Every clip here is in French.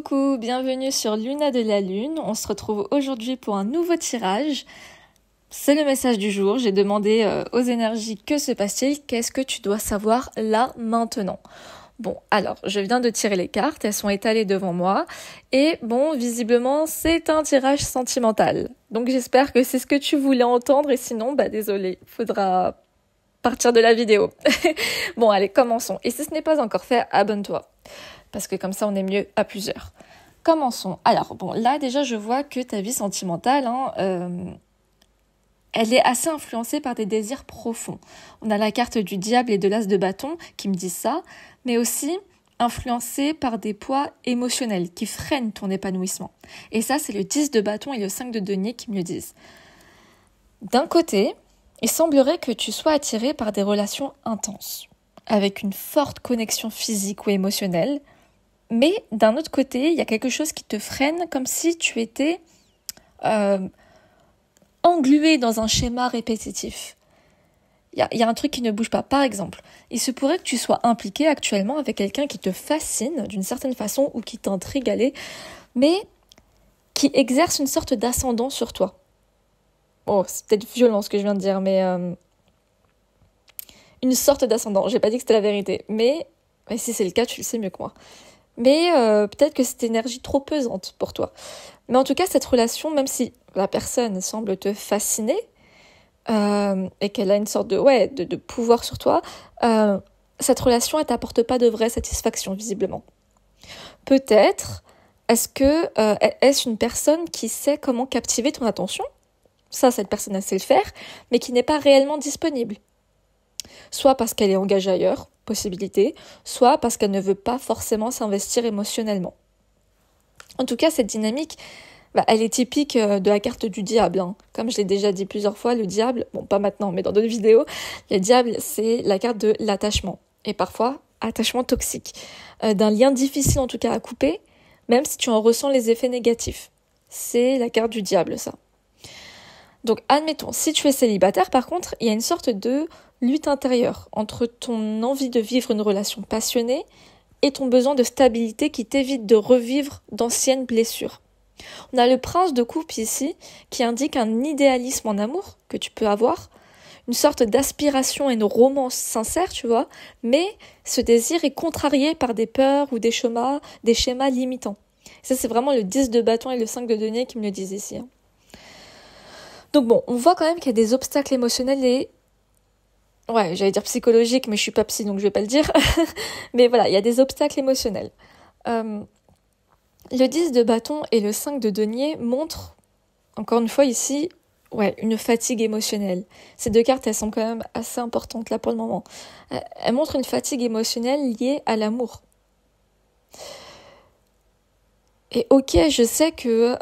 Coucou, bienvenue sur Luna de la Lune. On se retrouve aujourd'hui pour un nouveau tirage. C'est le message du jour. J'ai demandé aux énergies que se passe-t-il, qu'est-ce que tu dois savoir là maintenant. Bon, alors, je viens de tirer les cartes, elles sont étalées devant moi. Et bon, visiblement, c'est un tirage sentimental. Donc j'espère que c'est ce que tu voulais entendre et sinon, désolé, faudra partir de la vidéo. Bon, allez, commençons. Et si ce n'est pas encore fait, abonne-toi. Parce que comme ça, on est mieux à plusieurs. Commençons. Alors, bon, là, déjà, je vois que ta vie sentimentale, elle est assez influencée par des désirs profonds. On a la carte du diable et de l'as de bâton qui me disent ça, mais aussi influencée par des poids émotionnels qui freinent ton épanouissement. Et ça, c'est le 10 de bâton et le 5 de denier qui me le disent. D'un côté, il semblerait que tu sois attiré par des relations intenses, avec une forte connexion physique ou émotionnelle, mais d'un autre côté, il y a quelque chose qui te freine comme si tu étais englué dans un schéma répétitif. Il y a un truc qui ne bouge pas. Par exemple, il se pourrait que tu sois impliqué actuellement avec quelqu'un qui te fascine d'une certaine façon ou qui t'intrigue, mais qui exerce une sorte d'ascendant sur toi. Oh, c'est peut-être violent ce que je viens de dire, mais une sorte d'ascendant. J'ai pas dit que c'était la vérité, mais si c'est le cas, tu le sais mieux que moi. Mais peut-être que c'est une énergie trop pesante pour toi. Mais en tout cas, cette relation, même si la personne semble te fasciner et qu'elle a une sorte de pouvoir sur toi, cette relation, elle t'apporte pas de vraie satisfaction, visiblement. Peut-être, est-ce une personne qui sait comment captiver ton attention ? Ça, cette personne, elle sait le faire, mais qui n'est pas réellement disponible. Soit parce qu'elle est engagée ailleurs, possibilité, soit parce qu'elle ne veut pas forcément s'investir émotionnellement. En tout cas, cette dynamique, elle est typique de la carte du diable. Comme je l'ai déjà dit plusieurs fois, le diable, bon pas maintenant, mais dans d'autres vidéos, le diable, c'est la carte de l'attachement. Et parfois, attachement toxique. D'un lien difficile en tout cas à couper, même si tu en ressens les effets négatifs. C'est la carte du diable, ça. Donc, admettons, si tu es célibataire, par contre, il y a une sorte de lutte intérieure entre ton envie de vivre une relation passionnée et ton besoin de stabilité qui t'évite de revivre d'anciennes blessures. On a le prince de coupe ici qui indique un idéalisme en amour que tu peux avoir, une sorte d'aspiration et une romance sincère, tu vois, mais ce désir est contrarié par des peurs ou des schémas limitants. Ça, c'est vraiment le 10 de bâton et le 5 de denier qui me le disent ici. Donc bon, on voit quand même qu'il y a des obstacles émotionnels et j'allais dire psychologiques, mais je suis pas psy, donc je vais pas le dire. Mais voilà, il y a des obstacles émotionnels. Le 10 de bâton et le 5 de denier montrent, encore une fois ici, une fatigue émotionnelle. Ces deux cartes, elles sont quand même assez importantes là pour le moment. Elles montrent une fatigue émotionnelle liée à l'amour. Et ok, je sais que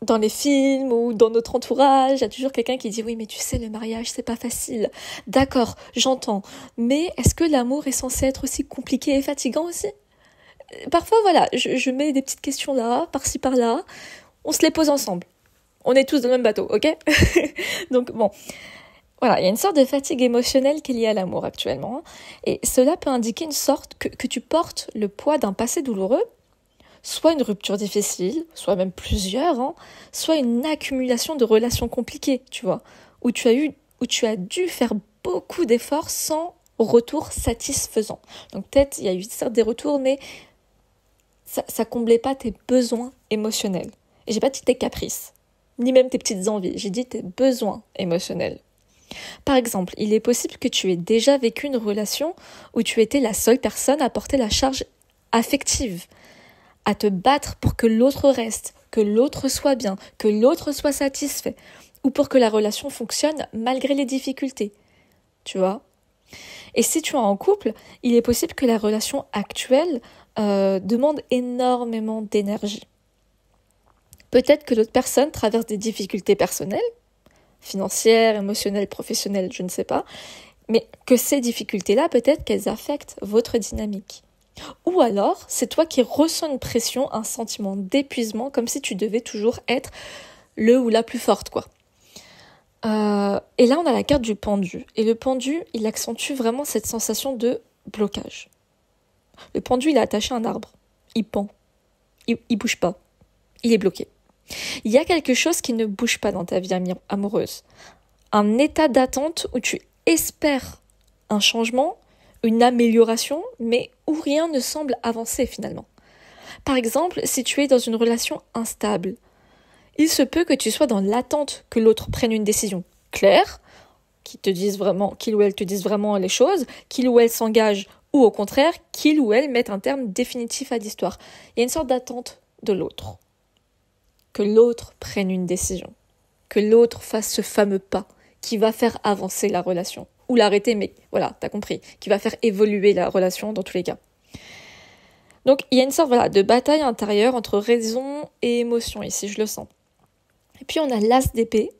dans les films ou dans notre entourage, il y a toujours quelqu'un qui dit « Oui, mais tu sais, le mariage, c'est pas facile. » D'accord, j'entends. Mais est-ce que l'amour est censé être aussi compliqué et fatigant aussi ? Parfois, je mets des petites questions là, par-ci, par-là. On se les pose ensemble. On est tous dans le même bateau, ok ? Donc bon, il y a une sorte de fatigue émotionnelle qui est liée à l'amour actuellement. Et cela peut indiquer une sorte que tu portes le poids d'un passé douloureux, soit une rupture difficile, soit même plusieurs, soit une accumulation de relations compliquées, tu vois, où tu as dû faire beaucoup d'efforts sans retour satisfaisant. Donc peut-être il y a eu certes des retours, mais ça comblait pas tes besoins émotionnels. Et j'ai pas dit tes caprices, ni même tes petites envies, j'ai dit tes besoins émotionnels. Par exemple, il est possible que tu aies déjà vécu une relation où tu étais la seule personne à porter la charge affective, à te battre pour que l'autre reste, que l'autre soit bien, que l'autre soit satisfait, ou pour que la relation fonctionne malgré les difficultés. Tu vois ? Et si tu es en couple, il est possible que la relation actuelle demande énormément d'énergie. Peut-être que l'autre personne traverse des difficultés personnelles, financières, émotionnelles, professionnelles, je ne sais pas, mais que ces difficultés-là, peut-être qu'elles affectent votre dynamique. Ou alors, c'est toi qui ressens une pression, un sentiment d'épuisement, comme si tu devais toujours être le ou la plus forte, quoi. Et là, on a la carte du pendu. Et le pendu, il accentue vraiment cette sensation de blocage. Le pendu, il est attaché à un arbre. il pend, il bouge pas, il est bloqué. Il y a quelque chose qui ne bouge pas dans ta vie amoureuse. Un état d'attente où tu espères un changement, une amélioration, mais où rien ne semble avancer finalement. Par exemple, si tu es dans une relation instable, il se peut que tu sois dans l'attente que l'autre prenne une décision claire, qu'il ou elle te dise vraiment les choses, qu'il ou elle s'engage, ou au contraire, qu'il ou elle mette un terme définitif à l'histoire. Il y a une sorte d'attente de l'autre. Que l'autre prenne une décision. Que l'autre fasse ce fameux pas qui va faire avancer la relation. Ou l'arrêter, mais voilà, t'as compris. Qui va faire évoluer la relation dans tous les cas. Donc, il y a une sorte de bataille intérieure entre raison et émotion, ici, je le sens. Et puis, on a l'as d'épée,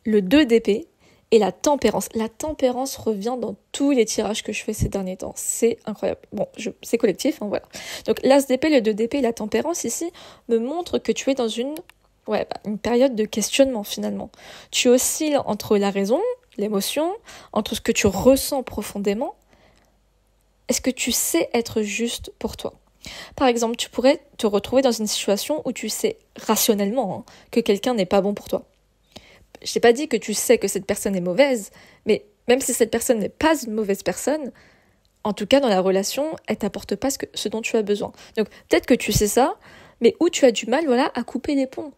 le 2 d'épée, et la tempérance. La tempérance revient dans tous les tirages que je fais ces derniers temps. C'est incroyable. Bon, c'est collectif, voilà. Donc, l'as d'épée, le 2 d'épée et la tempérance, ici, me montrent que tu es dans une période de questionnement, finalement. Tu oscilles entre la raison, l'émotion, entre ce que tu ressens profondément. Est-ce que tu sais être juste pour toi ? Par exemple, tu pourrais te retrouver dans une situation où tu sais rationnellement que quelqu'un n'est pas bon pour toi. Je t'ai pas dit que tu sais que cette personne est mauvaise, mais même si cette personne n'est pas une mauvaise personne, en tout cas dans la relation, elle t'apporte pas ce dont tu as besoin. Donc peut-être que tu sais ça, mais où tu as du mal à couper les ponts.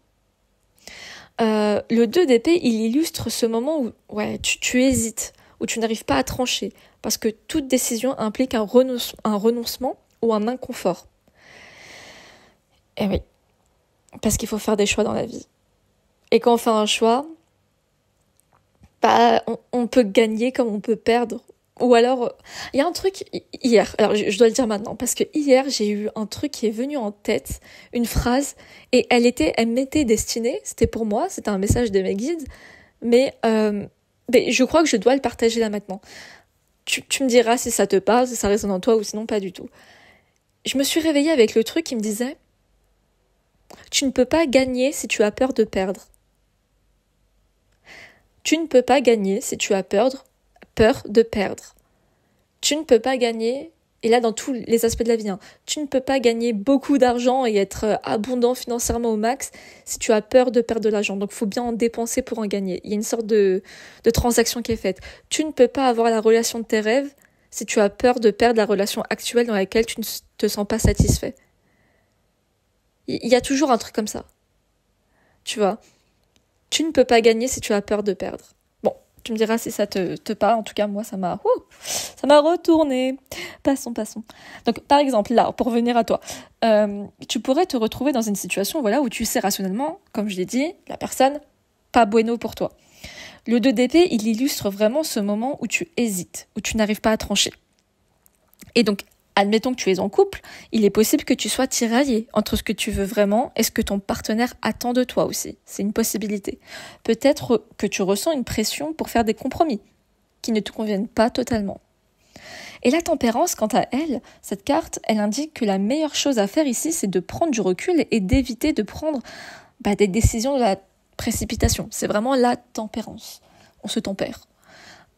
Le 2 d'épée, il illustre ce moment où tu hésites, où tu n'arrives pas à trancher, parce que toute décision implique un renoncement ou un inconfort. Et oui, parce qu'il faut faire des choix dans la vie. Et quand on fait un choix, on peut gagner comme on peut perdre. Ou alors, il y a un truc hier, alors je dois le dire maintenant, parce que hier, j'ai eu un truc qui est venu en tête, une phrase, et elle m'était destinée, c'était pour moi, c'était un message de mes guides, mais je crois que je dois le partager là maintenant. Tu me diras si ça te parle, si ça résonne en toi, ou sinon pas du tout. Je me suis réveillée avec le truc qui me disait « Tu ne peux pas gagner si tu as peur de perdre. » Tu ne peux pas gagner si tu as peur de perdre. Tu ne peux pas gagner, et là dans tous les aspects de la vie, tu ne peux pas gagner beaucoup d'argent et être abondant financièrement au max si tu as peur de perdre de l'argent. Donc il faut bien en dépenser pour en gagner. Il y a une sorte de transaction qui est faite. Tu ne peux pas avoir la relation de tes rêves si tu as peur de perdre la relation actuelle dans laquelle tu ne te sens pas satisfait. Il y a toujours un truc comme ça. Tu vois ? Tu ne peux pas gagner si tu as peur de perdre. Bon, tu me diras si ça te parle. En tout cas, moi, ça m'a retourné. Passons. Donc, par exemple, là, pour revenir à toi, tu pourrais te retrouver dans une situation où tu sais rationnellement, comme je l'ai dit, la personne, pas bueno pour toi. Le 2 d'épée, il illustre vraiment ce moment où tu hésites, où tu n'arrives pas à trancher. Et donc, admettons que tu es en couple, il est possible que tu sois tiraillé entre ce que tu veux vraiment et ce que ton partenaire attend de toi aussi. C'est une possibilité. Peut-être que tu ressens une pression pour faire des compromis qui ne te conviennent pas totalement. Et la tempérance, quant à elle, cette carte, elle indique que la meilleure chose à faire ici, c'est de prendre du recul et d'éviter de prendre des décisions de la précipitation. C'est vraiment la tempérance. On se tempère.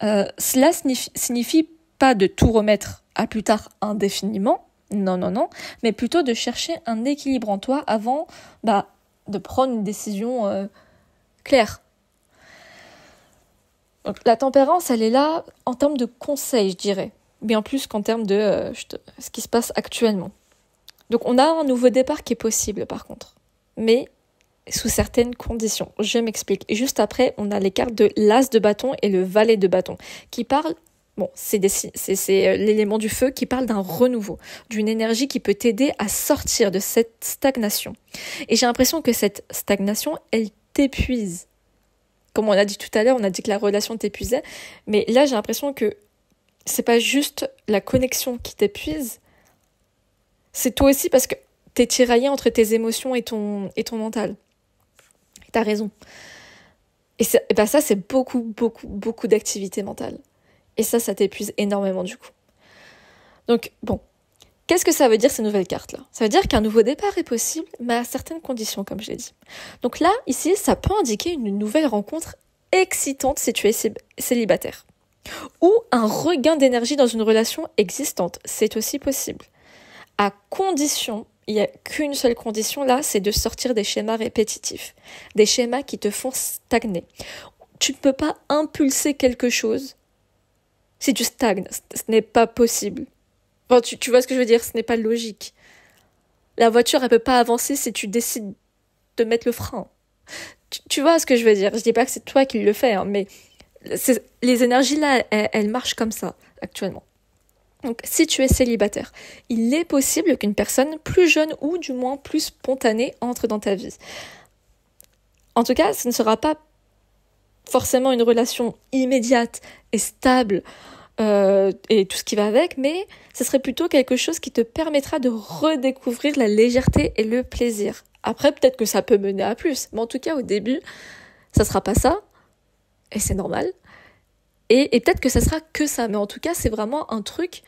Cela signifie pas de tout remettre à plus tard indéfiniment, non, mais plutôt de chercher un équilibre en toi avant de prendre une décision claire. Donc, la tempérance, elle est là en termes de conseils, je dirais, bien plus qu'en termes de ce qui se passe actuellement. Donc on a un nouveau départ qui est possible par contre, mais sous certaines conditions. Je m'explique. Et juste après, on a les cartes de l'as de bâton et le valet de bâton qui parlent. Bon, c'est l'élément du feu qui parle d'un renouveau, d'une énergie qui peut t'aider à sortir de cette stagnation. Et j'ai l'impression que cette stagnation, elle t'épuise. Comme on a dit tout à l'heure, on a dit que la relation t'épuisait, mais là j'ai l'impression que c'est pas juste la connexion qui t'épuise, c'est toi aussi parce que t'es tiraillé entre tes émotions et ton mental. Et t'as raison. Et ça, c'est beaucoup d'activité mentale. Et ça t'épuise énormément du coup. Donc, bon. Qu'est-ce que ça veut dire ces nouvelles cartes-là ? Ça veut dire qu'un nouveau départ est possible, mais à certaines conditions, comme je l'ai dit. Donc là, ici, ça peut indiquer une nouvelle rencontre excitante si tu es célibataire. Ou un regain d'énergie dans une relation existante. C'est aussi possible. À condition, il n'y a qu'une seule condition là, c'est de sortir des schémas répétitifs, des schémas qui te font stagner. Tu ne peux pas impulser quelque chose si tu stagnes, ce n'est pas possible. Enfin, tu vois ce que je veux dire, ce n'est pas logique. La voiture, elle peut pas avancer si tu décides de mettre le frein. Tu vois ce que je veux dire? Je dis pas que c'est toi qui le fais, hein, mais les énergies là, elles marchent comme ça actuellement. Donc, si tu es célibataire, il est possible qu'une personne plus jeune ou du moins plus spontanée entre dans ta vie. En tout cas, ce ne sera pas forcément une relation immédiate et stable et tout ce qui va avec, mais ce serait plutôt quelque chose qui te permettra de redécouvrir la légèreté et le plaisir. Après, peut-être que ça peut mener à plus, mais en tout cas, au début, ça sera pas ça, et c'est normal. Et peut-être que ça sera que ça, mais en tout cas, c'est vraiment un truc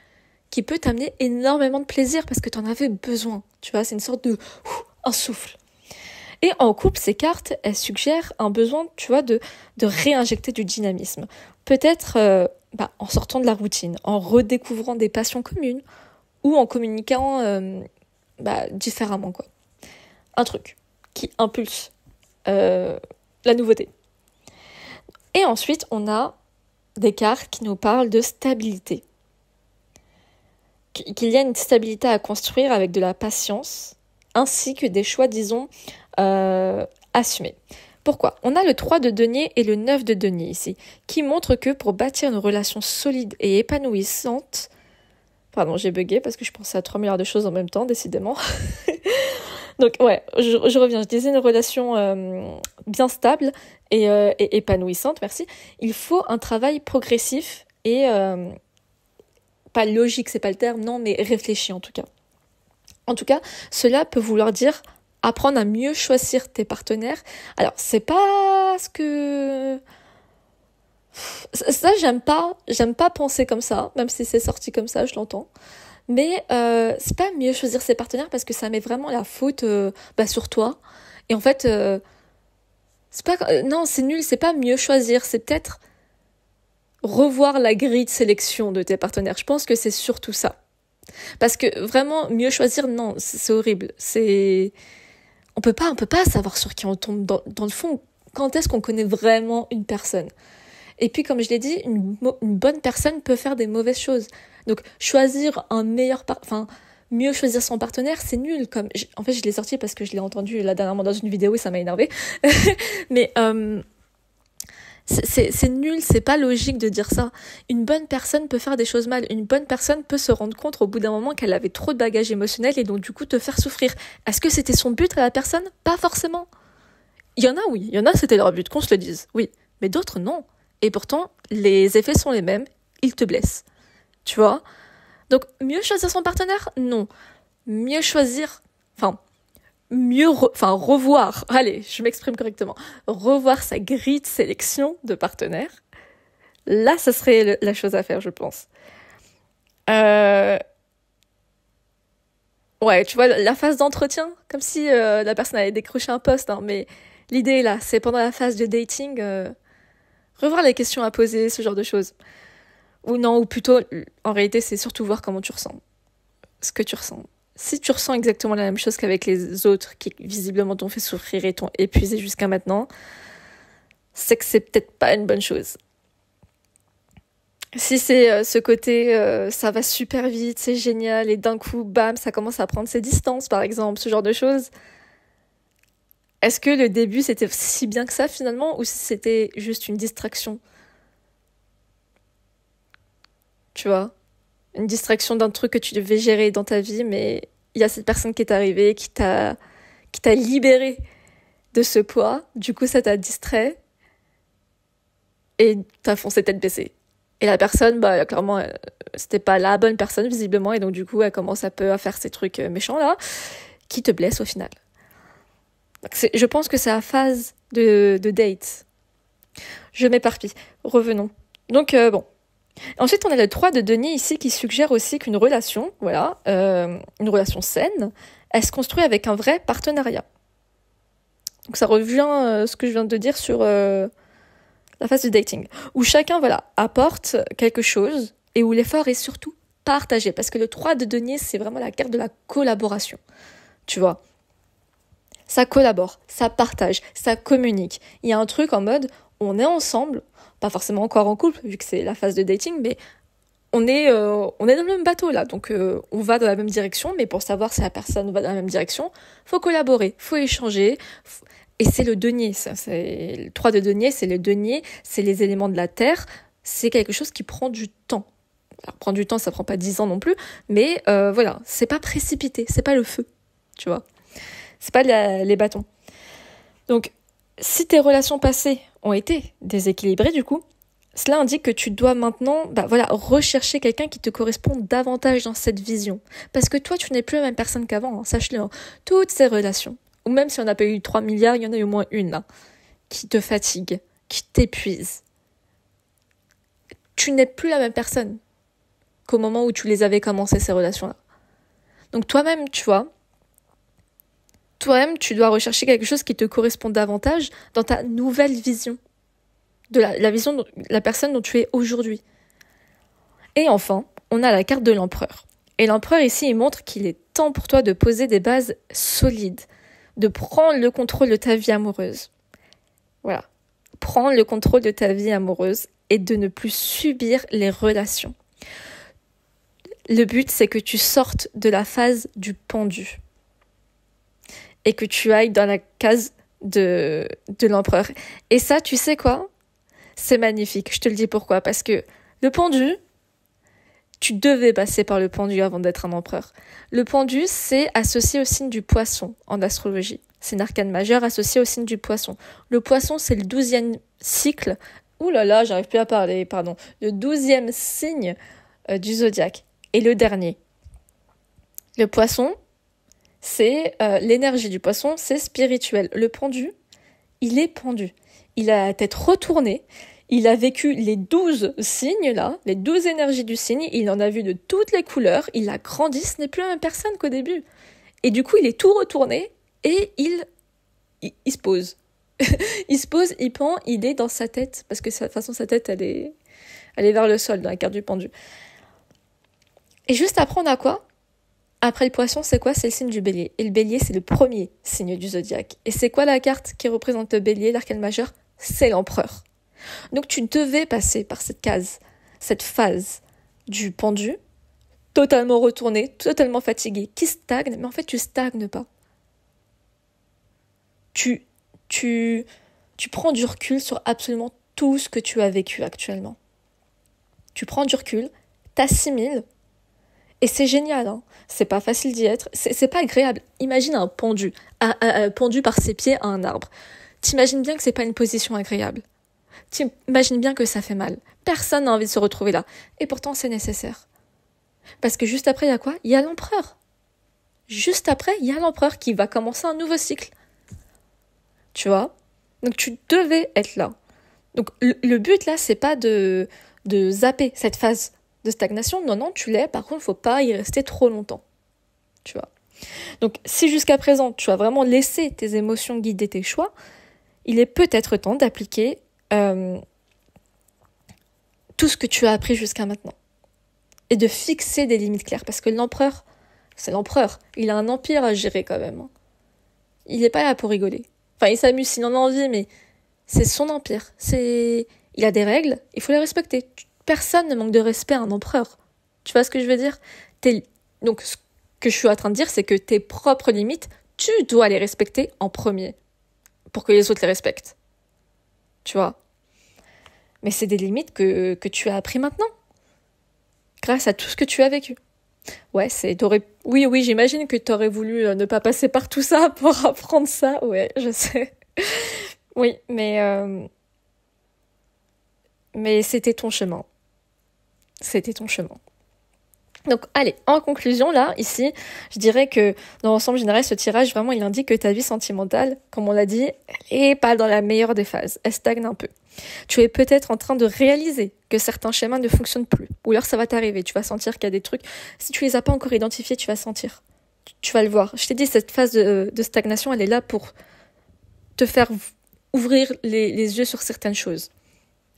qui peut t'amener énormément de plaisir parce que t'en avais besoin. Tu vois, c'est une sorte de un souffle. Et en couple, ces cartes, elles suggèrent un besoin, tu vois, de réinjecter du dynamisme. Peut-être en sortant de la routine, en redécouvrant des passions communes ou en communiquant différemment, quoi. Un truc qui impulse la nouveauté. Et ensuite, on a des cartes qui nous parlent de stabilité. Qu'il y a une stabilité à construire avec de la patience, ainsi que des choix, disons, assumés. Pourquoi ? On a le 3 de denier et le 9 de denier ici, qui montrent que pour bâtir une relation solide et épanouissante... Pardon, j'ai bugué parce que je pensais à 3 milliards de choses en même temps, décidément. Donc ouais, je reviens, je disais une relation bien stable et épanouissante, merci. Il faut un travail progressif et... pas logique, c'est pas le terme, non, mais réfléchi en tout cas. En tout cas, cela peut vouloir dire apprendre à mieux choisir tes partenaires. Alors, c'est pas ce que... Ça, j'aime pas penser comme ça, même si c'est sorti comme ça, je l'entends. Mais c'est pas mieux choisir ses partenaires parce que ça met vraiment la faute sur toi. Et en fait, c'est pas... non, c'est nul, c'est pas mieux choisir, c'est peut-être revoir la grille de sélection de tes partenaires. Je pense que c'est surtout ça. Parce que vraiment, mieux choisir, non, c'est horrible. On peut pas savoir sur qui on tombe. Dans le fond, quand est-ce qu'on connaît vraiment une personne ? Et puis, comme je l'ai dit, une bonne personne peut faire des mauvaises choses. Donc, choisir mieux choisir son partenaire, c'est nul. En fait, je l'ai sorti parce que je l'ai entendu là dernièrement dans une vidéo et ça m'a énervé. Mais c'est nul, c'est pas logique de dire ça. Une bonne personne peut faire des choses mal. Une bonne personne peut se rendre compte au bout d'un moment qu'elle avait trop de bagages émotionnels et donc du coup te faire souffrir. Est-ce que c'était son but à la personne ? Pas forcément. Il y en a, oui. Il y en a, c'était leur but, qu'on se le dise. Oui. Mais d'autres, non. Et pourtant, les effets sont les mêmes. Ils te blessent. Tu vois ? Donc, mieux choisir son partenaire ? Non. Mieux choisir... revoir, allez, je m'exprime correctement, revoir sa grille de sélection de partenaires, là, ça serait la chose à faire, je pense. Ouais, tu vois, la phase d'entretien, comme si la personne allait décrocher un poste, hein, mais l'idée, là, c'est pendant la phase de dating, revoir les questions à poser, ce genre de choses. Ou non, ou plutôt, en réalité, c'est surtout voir comment tu ressens, ce que tu ressens. Si tu ressens exactement la même chose qu'avec les autres qui visiblement t'ont fait souffrir et t'ont épuisé jusqu'à maintenant, c'est que c'est peut-être pas une bonne chose. Si c'est ce côté ça va super vite, c'est génial et d'un coup, bam, ça commence à prendre ses distances par exemple, ce genre de choses. Est-ce que le début c'était si bien que ça finalement ou si c'était juste une distraction ? Tu vois ? Une distraction d'un truc que tu devais gérer dans ta vie, mais il y a cette personne qui est arrivée, qui t'a libéré de ce poids. Du coup, ça t'a distrait et t'as foncé tête baissée. Et la personne, clairement, c'était pas la bonne personne, visiblement, et donc du coup, elle commence un peu à faire ces trucs méchants, là, qui te blessent au final. Donc, je pense que c'est la phase de date. Je m'éparpille. Revenons. Donc, bon. Ensuite, on a le 3 de denier ici qui suggère aussi qu'une relation, une relation saine, elle se construit avec un vrai partenariat. Donc ça revient ce que je viens de dire sur la phase de dating, où chacun apporte quelque chose et où l'effort est surtout partagé. Parce que le 3 de denier, c'est vraiment la carte de la collaboration. tu vois. Ça collabore, ça partage, ça communique. Il y a un truc en mode, on est ensemble, pas forcément encore en couple, vu que c'est la phase de dating, mais on est dans le même bateau là, donc on va dans la même direction, mais pour savoir si la personne va dans la même direction, faut collaborer, faut échanger, et c'est le denier, ça, c'est le 3 de denier, c'est le denier, c'est les éléments de la terre, c'est quelque chose qui prend du temps. Alors prendre du temps, ça prend pas 10 ans non plus, mais voilà, c'est pas précipité, c'est pas le feu, tu vois, c'est pas les bâtons. Donc, si tes relations passées ont été déséquilibrées du coup, cela indique que tu dois maintenant rechercher quelqu'un qui te correspond davantage dans cette vision. Parce que toi, tu n'es plus la même personne qu'avant, hein, sache-le. Hein. Toutes ces relations, ou même si on n'a pas eu 3 milliards, il y en a eu au moins une là, qui te fatigue, qui t'épuise. Tu n'es plus la même personne qu'au moment où tu les avais commencées, ces relations-là. Donc toi-même, tu vois, tu dois rechercher quelque chose qui te correspond davantage dans ta nouvelle vision. De la vision de la personne dont tu es aujourd'hui. Et enfin, on a la carte de l'empereur. Et l'empereur ici, il montre qu'il est temps pour toi de poser des bases solides, de prendre le contrôle de ta vie amoureuse. Voilà. Prendre le contrôle de ta vie amoureuse et de ne plus subir les relations. Le but, c'est que tu sortes de la phase du pendu et que tu ailles dans la case de l'empereur. Et ça, tu sais quoi ? C'est magnifique, je te le dis pourquoi. Parce que le pendu, tu devais passer par le pendu avant d'être un empereur. Le pendu, c'est associé au signe du poisson en astrologie. C'est une arcane majeure associée au signe du poisson. Le poisson, c'est le 12e cycle. Ouh là là, j'arrive plus à parler, pardon. Le 12e signe du zodiaque. Et le dernier. Le poisson, c'est l'énergie du poisson, c'est spirituel. Le pendu, il est pendu. Il a la tête retournée, il a vécu les 12 signes là, les 12 énergies du signe, il en a vu de toutes les couleurs, il a grandi, ce n'est plus la même personne qu'au début. Et du coup, il est tout retourné et il se pose. Il se pose, il pend, il est dans sa tête, parce que de toute façon sa tête, elle est vers le sol dans la carte du pendu. Et juste après, on a quoi ? Après le poisson, c'est quoi ? C'est le signe du bélier. Et le bélier, c'est le premier signe du zodiaque. Et c'est quoi la carte qui représente le bélier, l'arcane majeur ? C'est l'empereur. Donc tu devais passer par cette case, cette phase du pendu, totalement retourné, totalement fatigué, qui stagne, mais en fait tu stagnes pas. Tu prends du recul sur absolument tout ce que tu as vécu actuellement. Tu prends du recul, t'assimiles, et c'est génial, hein. C'est pas facile d'y être, c'est pas agréable. Imagine un pendu, pendu par ses pieds à un arbre. T'imagines bien que c'est pas une position agréable. T'imagines bien que ça fait mal. Personne n'a envie de se retrouver là. Et pourtant, c'est nécessaire. Parce que juste après, il y a quoi ? Il y a l'empereur. Juste après, il y a l'empereur qui va commencer un nouveau cycle. Tu vois ? Donc, tu devais être là. Donc, le but, là, c'est pas de zapper cette phase de stagnation. Non, tu l'es. Par contre, il faut pas y rester trop longtemps. Tu vois ? Donc, si jusqu'à présent, tu as vraiment laissé tes émotions guider tes choix, il est peut-être temps d'appliquer tout ce que tu as appris jusqu'à maintenant. Et de fixer des limites claires. Parce que l'empereur, c'est l'empereur. Il a un empire à gérer quand même. Hein. Il n'est pas là pour rigoler. Enfin, il s'amuse s'il en a envie, mais c'est son empire. Il a des règles, il faut les respecter. Personne ne manque de respect à un empereur. Tu vois ce que je veux dire ? Donc, ce que je suis en train de dire, c'est que tes propres limites, tu dois les respecter en premier. Pour que les autres les respectent. Tu vois ? Mais c'est des limites que tu as appris maintenant. Grâce à tout ce que tu as vécu. Ouais, oui, j'imagine que tu aurais voulu ne pas passer par tout ça pour apprendre ça. Ouais, je sais. Oui, mais c'était ton chemin. C'était ton chemin. Donc, allez, en conclusion, là, ici, je dirais que dans l'ensemble général, ce tirage, vraiment, il indique que ta vie sentimentale, comme on l'a dit, elle est pas dans la meilleure des phases. Elle stagne un peu. Tu es peut-être en train de réaliser que certains schémas ne fonctionnent plus. Ou alors ça va t'arriver, tu vas sentir qu'il y a des trucs. Si tu les as pas encore identifiés, tu vas sentir. Tu vas le voir. Je t'ai dit, cette phase de stagnation, elle est là pour te faire ouvrir les yeux sur certaines choses.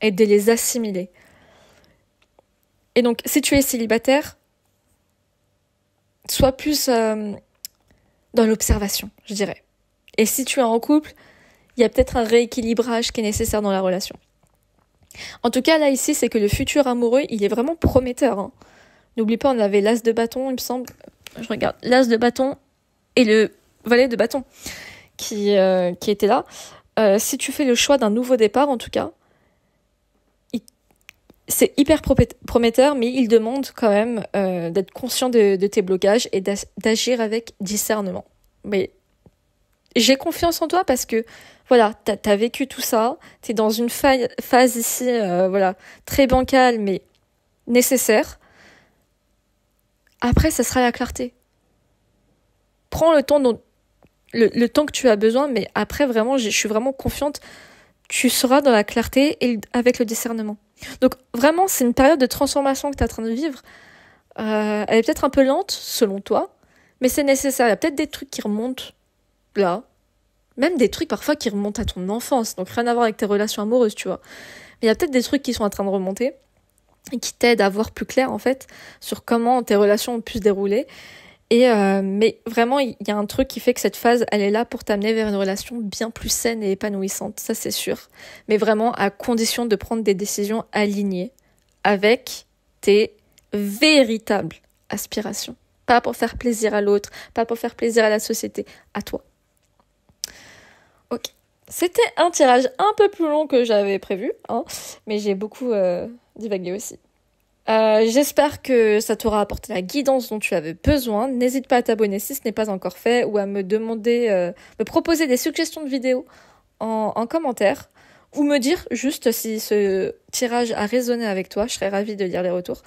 Et de les assimiler. Et donc, si tu es célibataire, sois plus dans l'observation, je dirais. Et si tu es en couple, il y a peut-être un rééquilibrage qui est nécessaire dans la relation. En tout cas, là, ici, c'est que le futur amoureux, il est vraiment prometteur. Hein. N'oublie pas, on avait l'as de bâton, il me semble. Je regarde, l'as de bâton et le valet de bâton qui étaient là. Si tu fais le choix d'un nouveau départ, en tout cas, c'est hyper prometteur, mais il demande quand même d'être conscient de tes blocages et d'agir avec discernement. Mais j'ai confiance en toi parce que, voilà, t'as vécu tout ça, t'es dans une phase ici, voilà, très bancale, mais nécessaire. Après, ça sera la clarté. Prends le temps le temps que tu as besoin, mais après, vraiment, je suis vraiment confiante. Tu seras dans la clarté et avec le discernement. Donc, vraiment, c'est une période de transformation que tu es en train de vivre. Elle est peut-être un peu lente, selon toi, mais c'est nécessaire. Il y a peut-être des trucs qui remontent là. Même des trucs, parfois, qui remontent à ton enfance. Donc, rien à voir avec tes relations amoureuses, tu vois. Mais il y a peut-être des trucs qui sont en train de remonter et qui t'aident à voir plus clair, en fait, sur comment tes relations ont pu se dérouler. Mais vraiment, il y a un truc qui fait que cette phase, elle est là pour t'amener vers une relation bien plus saine et épanouissante, ça c'est sûr. Mais vraiment à condition de prendre des décisions alignées avec tes véritables aspirations. Pas pour faire plaisir à l'autre, pas pour faire plaisir à la société, à toi. Ok. C'était un tirage un peu plus long que j'avais prévu, hein, mais j'ai beaucoup divagué aussi. J'espère que ça t'aura apporté la guidance dont tu avais besoin. N'hésite pas à t'abonner si ce n'est pas encore fait ou à me demander, me proposer des suggestions de vidéos en commentaire ou me dire juste si ce tirage a résonné avec toi. Je serais ravie de lire les retours.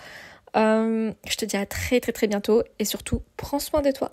Je te dis à très très très bientôt et surtout prends soin de toi.